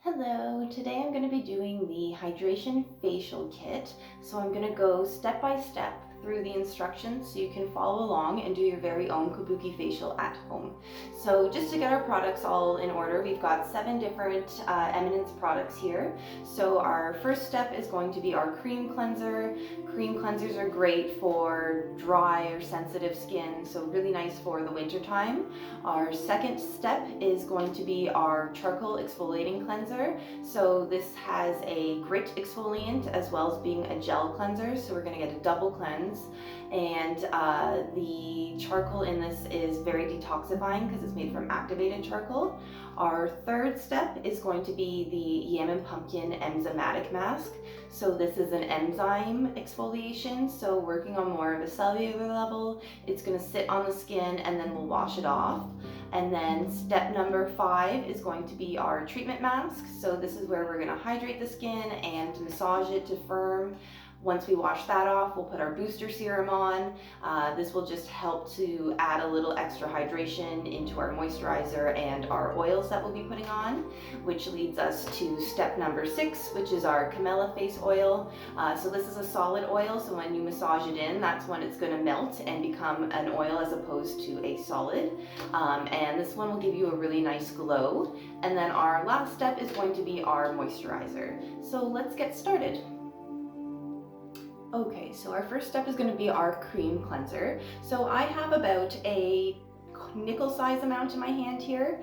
Hello, today I'm going to be doing the hydration facial kit. So I'm going to go step by step through the instructions so you can follow along and do your very own Kabuki facial at home. So just to get our products all in order, we've got 7 different Eminence products here. So our first step is going to be our cream cleanser. Cream cleansers are great for dry or sensitive skin, so really nice for the winter time. Our second step is going to be our charcoal exfoliating cleanser. So this has a grit exfoliant as well as being a gel cleanser, so we're going to get a double cleanse. And the charcoal in this is very detoxifying because it's made from activated charcoal. Our third step is going to be the yam and pumpkin enzymatic mask. So this is an enzyme exfoliation, so working on more of a cellular level. It's going to sit on the skin and then we'll wash it off. And then step number 5 is going to be our treatment mask. So this is where we're going to hydrate the skin and massage it to firm. Once we wash that off, we'll put our booster serum on. This will just help to add a little extra hydration into our moisturizer and our oils that we'll be putting on, which leads us to step number 6, which is our Camellia face oil. So this is a solid oil, so when you massage it in, that's when it's going to melt and become an oil as opposed to a solid. And this one will give you a really nice glow. And then our last step is going to be our moisturizer. So let's get started. Okay, so our first step is going to be our cream cleanser. So I have about a nickel size amount in my hand here.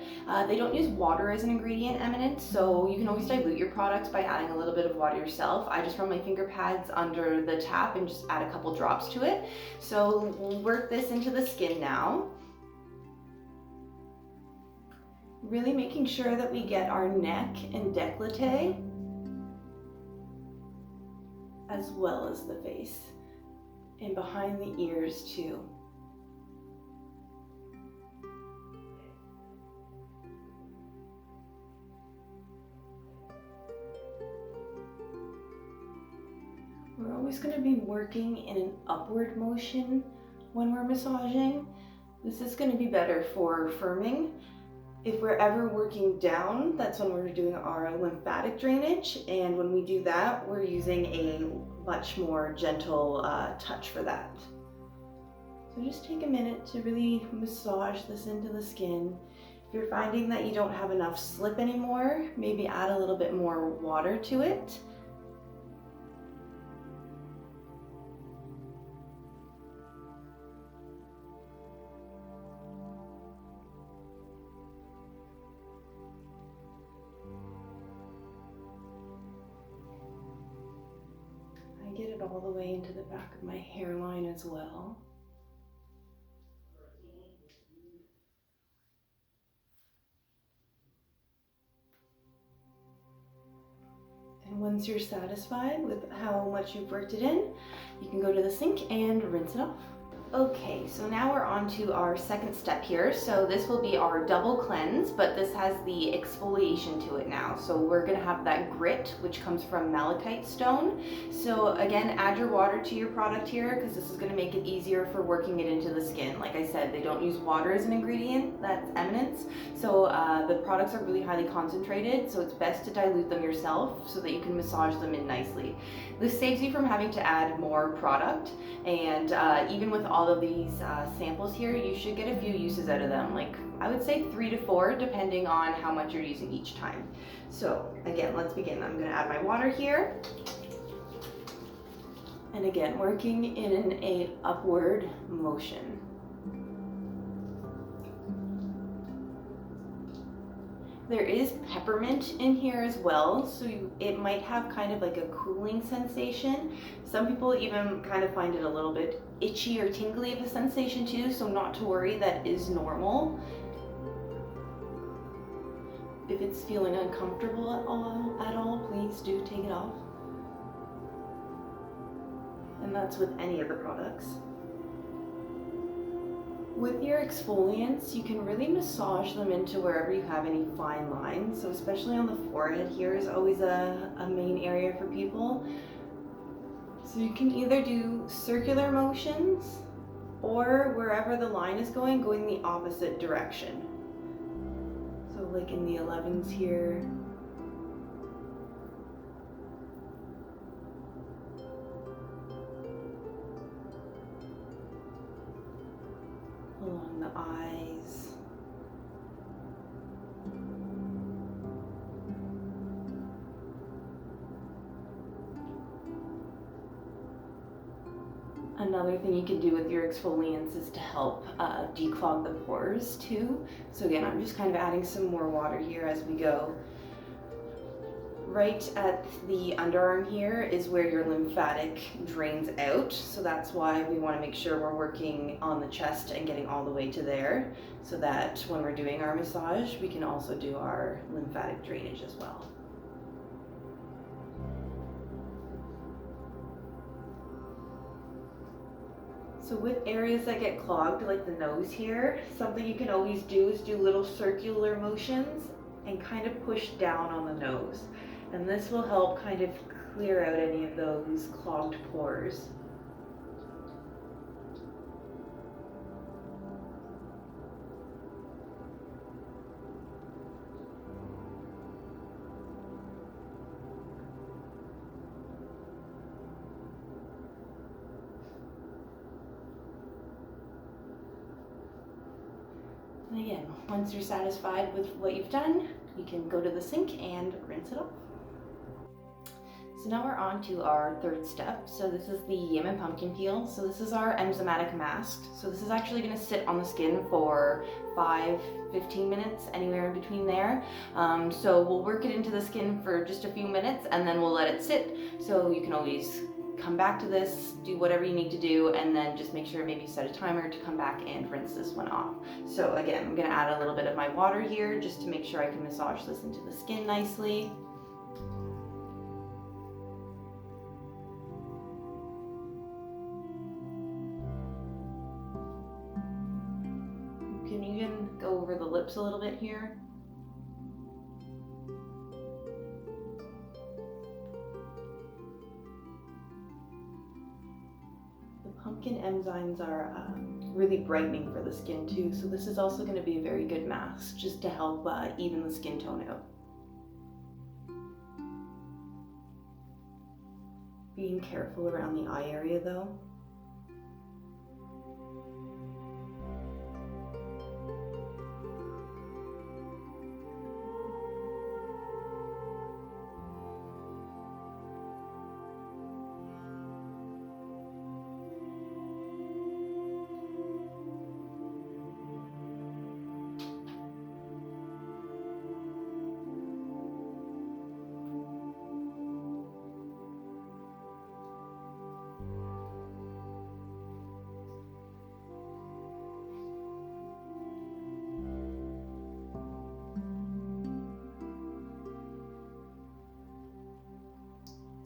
They don't use water as an ingredient, Eminent, so you can always dilute your products by adding a little bit of water yourself. I just run my finger pads under the tap and just add a couple drops to it. So we'll work this into the skin now. Really making sure that we get our neck and décolleté, as well as the face, and behind the ears too. We're always going to be working in an upward motion when we're massaging. This is going to be better for firming. If we're ever working down, that's when we're doing our lymphatic drainage, and when we do that, we're using a much more gentle touch for that. So just take a minute to really massage this into the skin. If you're finding that you don't have enough slip anymore, maybe add a little bit more water to it. Get it all the way into the back of my hairline as well. And once you're satisfied with how much you've worked it in, you can go to the sink and rinse it off. Okay, so now we're on to our second step here. So this will be our double cleanse, but this has the exfoliation to it now. So we're gonna have that grit, which comes from malachite stone. So again, add your water to your product here because this is gonna make it easier for working it into the skin. Like I said, they don't use water as an ingredient, that's Eminence. So the products are really highly concentrated, so it's best to dilute them yourself so that you can massage them in nicely. This saves you from having to add more product, and even with all of these samples here, you should get a few uses out of them, like I would say 3 to 4 depending on how much you're using each time. So again, let's begin. I'm going to add my water here, and again working in an upward motion. There is peppermint in here as well, so it might have kind of like a cooling sensation. Some people even kind of find it a little bit itchy or tingly of a sensation too, so not to worry, that is normal. If it's feeling uncomfortable at all, please do take it off. And that's with any of the products. With your exfoliants, you can really massage them into wherever you have any fine lines. So especially on the forehead here is always a main area for people. So you can either do circular motions or wherever the line is going the opposite direction. So like in the 11s here, the eyes. Another thing you can do with your exfoliants is to help declog the pores too. So again, I'm just kind of adding some more water here as we go. Right at the underarm here is where your lymphatic drains out. So that's why we want to make sure we're working on the chest and getting all the way to there, so that when we're doing our massage, we can also do our lymphatic drainage as well. So with areas that get clogged, like the nose here, something you can always do is do little circular motions and kind of push down on the nose. And this will help kind of clear out any of those clogged pores. And again, once you're satisfied with what you've done, you can go to the sink and rinse it off. So now we're on to our third step. So this is the yam and pumpkin peel. So this is our enzymatic mask. So this is actually going to sit on the skin for 5-15 minutes, anywhere in between there. So we'll work it into the skin for just a few minutes and then we'll let it sit. So you can always come back to this, do whatever you need to do, and then just make sure maybe set a timer to come back and rinse this one off. So again, I'm going to add a little bit of my water here just to make sure I can massage this into the skin nicely. You can even go over the lips a little bit here. Pumpkin enzymes are really brightening for the skin too, so this is also going to be a very good mask just to help even the skin tone out. Being careful around the eye area though.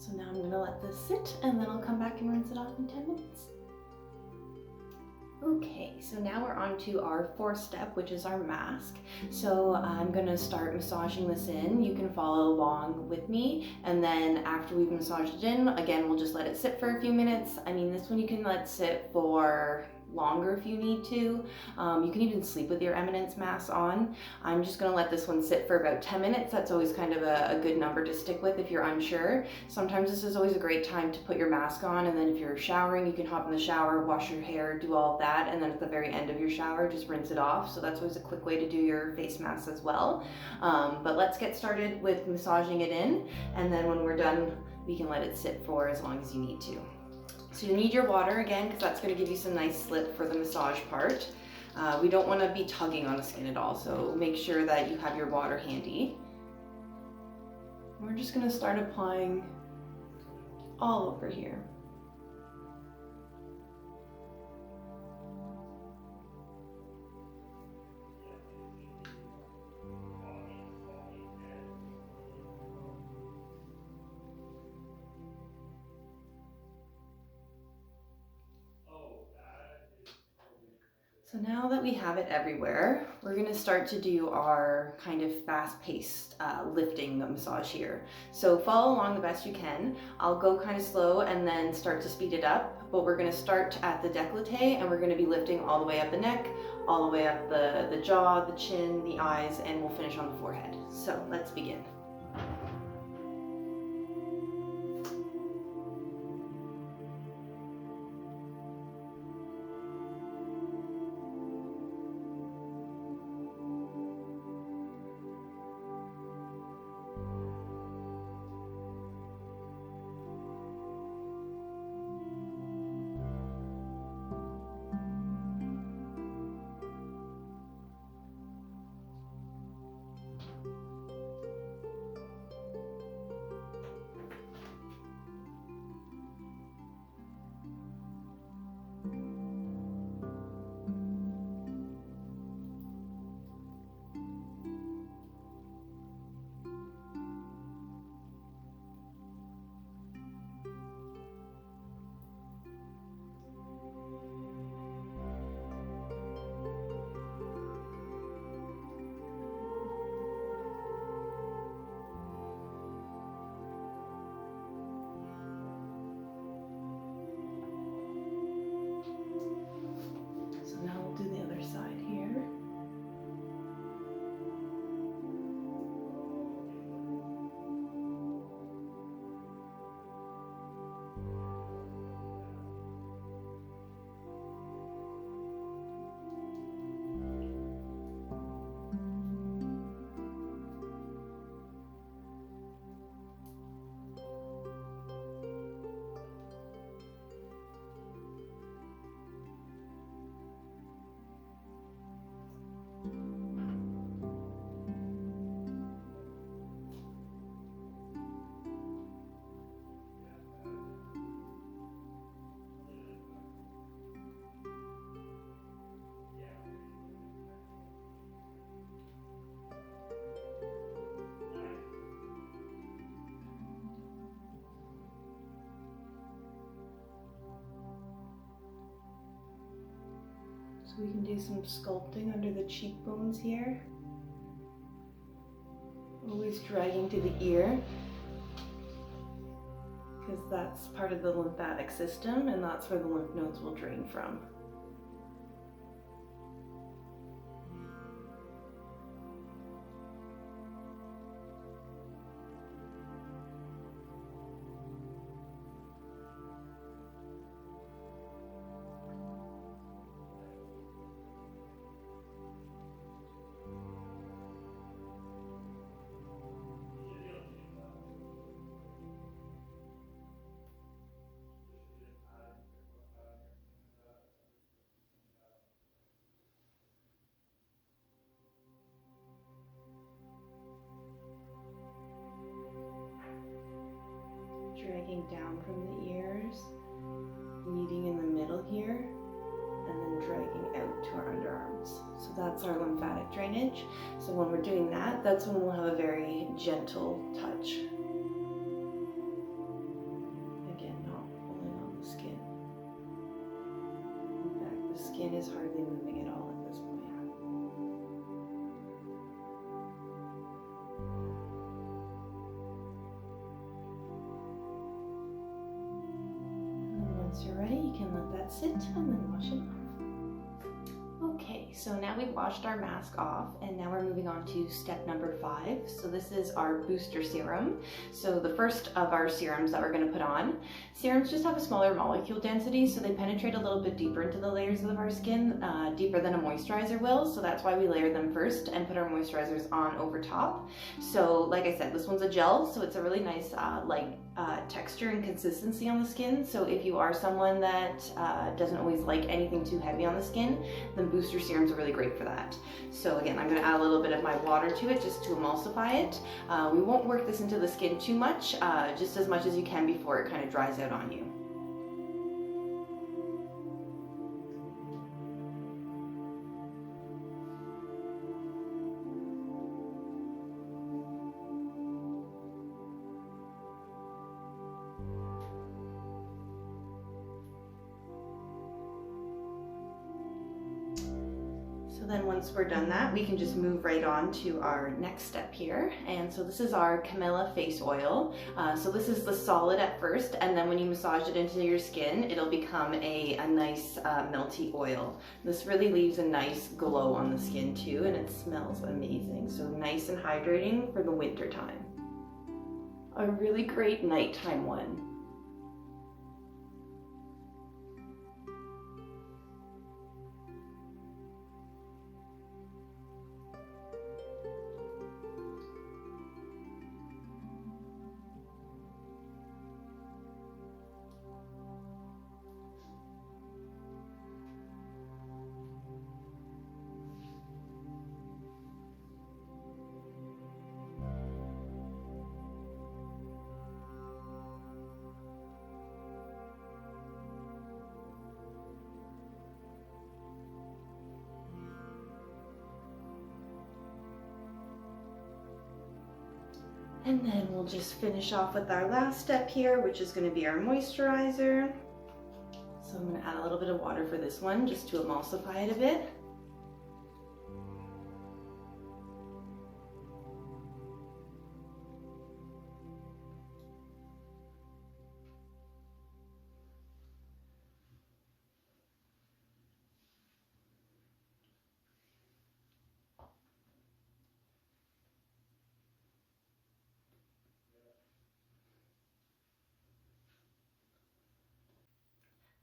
So now I'm going to let this sit and then I'll come back and rinse it off in 10 minutes. Okay, so now we're on to our fourth step, which is our mask. So I'm going to start massaging this in. You can follow along with me, and then after we've massaged it in, again, we'll just let it sit for a few minutes. I mean, this one you can let sit for longer if you need to. You can even sleep with your Eminence mask on. I'm just gonna let this one sit for about 10 minutes. That's always kind of a good number to stick with if you're unsure. Sometimes this is always a great time to put your mask on, and then if you're showering, you can hop in the shower, wash your hair, do all of that, and then at the very end of your shower, just rinse it off. So that's always a quick way to do your face mask as well. But let's get started with massaging it in, and then when we're done, we can let it sit for as long as you need to. So you need your water again, because that's going to give you some nice slip for the massage part. We don't want to be tugging on the skin at all, so make sure that you have your water handy. We're just going to start applying all over here. So now that we have it everywhere, we're going to start to do our kind of fast-paced lifting massage here. So follow along the best you can. I'll go kind of slow and then start to speed it up, but we're going to start at the décolleté and we're going to be lifting all the way up the neck, all the way up the jaw, the chin, the eyes, and we'll finish on the forehead. So let's begin. So we can do some sculpting under the cheekbones here. Always dragging to the ear, because that's part of the lymphatic system and that's where the lymph nodes will drain from. Dragging down from the ears, meeting in the middle here, and then dragging out to our underarms. So that's our lymphatic drainage. So when we're doing that, that's when we'll have a very gentle touch. Again, not pulling on the skin. In fact, the skin is hardly moving at all at this point. Once you're ready, you can let that sit and then wash it off. Okay, so now we've washed our mask off and now we're moving on to step number 5. So this is our booster serum. So the first of our serums that we're going to put on. Serums just have a smaller molecule density, so they penetrate a little bit deeper into the layers of our skin, deeper than a moisturizer will. So that's why we layer them first and put our moisturizers on over top. So like I said, this one's a gel, so it's a really nice light texture and consistency on the skin. So if you are someone that doesn't always like anything too heavy on the skin, then booster serums are really great for that. So again, I'm going to add a little bit of my water to it just to emulsify it. We won't work this into the skin too much, just as much as you can before it kind of dries out on you. So then once we're done that, we can just move right on to our next step here. And so this is our Camilla face oil. So this is the solid at first, and then when you massage it into your skin, it'll become a nice melty oil. This really leaves a nice glow on the skin too, and it smells amazing. So nice and hydrating for the winter time. A really great nighttime one. And then we'll just finish off with our last step here, which is going to be our moisturizer. So I'm going to add a little bit of water for this one just to emulsify it a bit.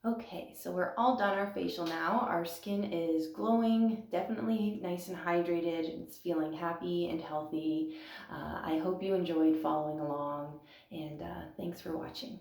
Okay, so we're all done our facial now. Our skin is glowing, definitely nice and hydrated. It's feeling happy and healthy. I hope you enjoyed following along, and thanks for watching.